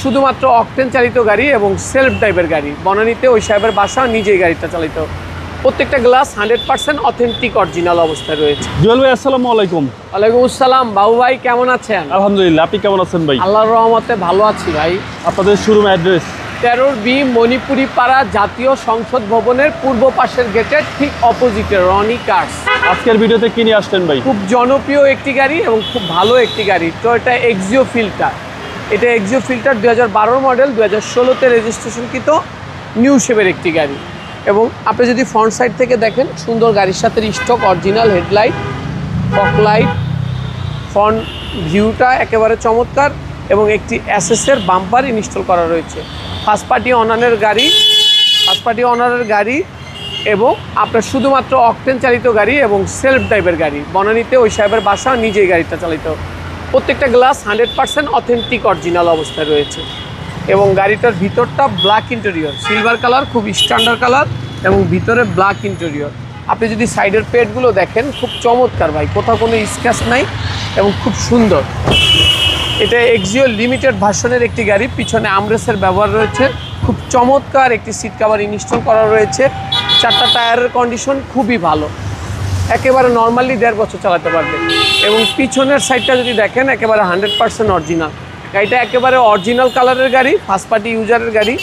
শুধুমাত্র অকটেন চালিত গাড়ি এবং সেলফ ড্রাইভের গাড়ি। বনানীতে ওই সাহেবের বাসা, নিজেই গাড়িটা চালিত। প্রত্যেকটা গ্লাস 100% অথেন্টিক অরিজিনাল অবস্থায় রয়েছে। জুয়েল ভাই আসসালামু আলাইকুম। ওয়ালাইকুম আসসালাম। বাবু ভাই কেমন আছেন? আলহামদুলিল্লাহ, আপনি কেমন আছেন ভাই? আল্লাহর রহমতে ভালো আছি ভাই। আপনাদের শোরুম অ্যাড্রেস 13B মণিপুরি পাড়া জাতীয় সংসদ ভবনের পূর্ব পাশের গেটের ঠিক অপোজিটে রনি কার্স। আজকের ভিডিওতে কি নিয়ে আসছেন ভাই? খুব জনপ্রিয় একটি গাড়ি এবং খুব ভালো একটি গাড়ি, টয়োটা এক্সিও ফিল্টার। এটা এক্সিও ফিল্টার 2012 মডেল, 2016-তে রেজিস্ট্রেশনকৃত নিউ শেপের একটি গাড়ি। এবং আপনি যদি ফ্রন্ট সাইড থেকে দেখেন, সুন্দর গাড়ির সাথে stock original headlight, fog light, front ভিউটা একেবারে চমৎকার এবং একটি অ্যাসেসের বাম্পার ইনস্টল করা রয়েছে। ফার্স্ট পার্টি অনারের গাড়ি এবং আপনার শুধুমাত্র অকটেন চালিত গাড়ি এবং সেলফ ড্রাইভের গাড়ি। বনানীতে ওই সাহেবের বাসা, নিজেই গাড়িটা চালিত। প্রত্যেকটা গ্লাস 100% অথেন্টিক অরিজিনাল অবস্থায় রয়েছে। এবং গাড়িটার ভিতরটা ব্ল্যাক ইন্টেরিয়র, সিলভার কালার, খুব স্ট্যান্ডার্ড কালার এবং ভিতরে ব্ল্যাক ইন্টেরিয়র। আপনি যদি সাইডের পেটগুলো দেখেন, খুব চমৎকার ভাই, কোথাও কোনো স্ক্র্যাচ নাই এবং খুব সুন্দর। এটা এক্সিও লিমিটেড ভার্সনের একটি গাড়ি। পিছনে আমরেসের ব্যবহার রয়েছে, খুব চমৎকার একটি সিট কভার ইনস্টল করা রয়েছে। 4টা টায়ারের কন্ডিশন খুবই ভালো, একেবারে নর্মালি 1.5 বছর চালাতে পারবে। এবং পিছনের সাইডটা যদি দেখেন, একেবারে 100% অরিজিনাল। গাড়িটা একেবারে অরিজিনাল কালারের গাড়ি, ফার্স্ট পার্টি ইউজারের গাড়ি,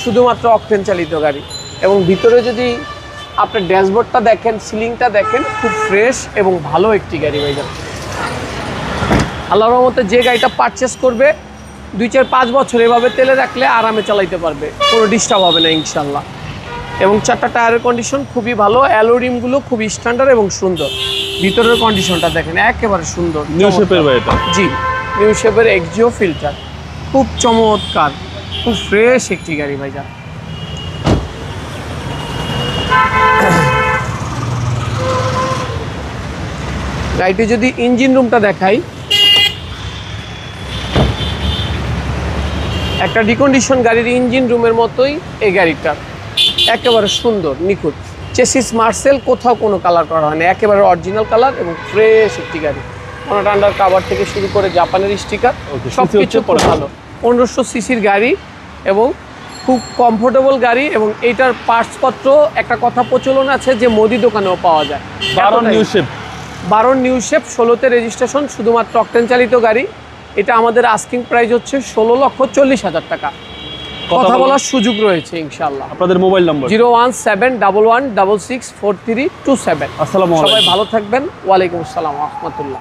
শুধুমাত্র অকটেন চালিত গাড়ি। এবং ভিতরে যদি আপনার ড্যাশবোর্ডটা দেখেন, সিলিংটা দেখেন, খুব ফ্রেশ এবং ভালো একটি গাড়ি হয়ে যাবে। আল্লাহর রহমতে যে গাড়িটা পারচেস করবে 2-4-5 বছর এভাবে তেলে রাখলে আরামে চালাইতে পারবে, কোনো ডিস্টার্ব হবে না ইনশাল্লাহ। এবং 4টা টায়ারের কন্ডিশন খুবই ভালো, অ্যালোরিমগুলো খুব স্ট্যান্ডার্ড এবং সুন্দর। ভিতরের কন্ডিশনটা দেখেন, একেবারে সুন্দর। নিউ শেপের ভাই এটা? জি, নিউ শেপের এক্সিও ফিল্টার, খুব চমৎকার, খুব ফ্রেশ একটি গাড়ি ভাইজান। গাড়িটি যদি ইঞ্জিন রুমটা দেখাই, একটা ডিকন্ডিশন গাড়ির ইঞ্জিন রুমের মতোই এই গাড়িটা, একেবারে সুন্দর নিখুঁত। চেসিস মার্সেল, কোথাও কোনো কালার করা হয়নি, একেবারে অরিজিনাল কালার এবং ফ্রেশ একটি গাড়ি। কোনো টান্ডার কাভার থেকে শুরু করে জাপানের স্টিকার সব কিছু ভালো। 1500 সিসির গাড়ি এবং খুব কমফোর্টেবল গাড়ি। এবং এইটার পার্টসপত্র একটা কথা প্রচলন আছে যে মোদি দোকানেও পাওয়া যায়। 12 নিউ শেপ, 16-তে রেজিস্ট্রেশন, শুধুমাত্র অকটেন চালিত গাড়ি। এটা আমাদের আস্কিং প্রাইস হচ্ছে 16,40,000 টাকা। কথা বলার সুযোগ রয়েছে ইনশাআল্লাহ। আপনাদের মোবাইল নম্বর 01711664327। আসসালামু আলাইকুম। সবাই ভালো থাকবেন। ওয়ালাইকুম আসসালাম ওয়া রাহমাতুল্লাহ।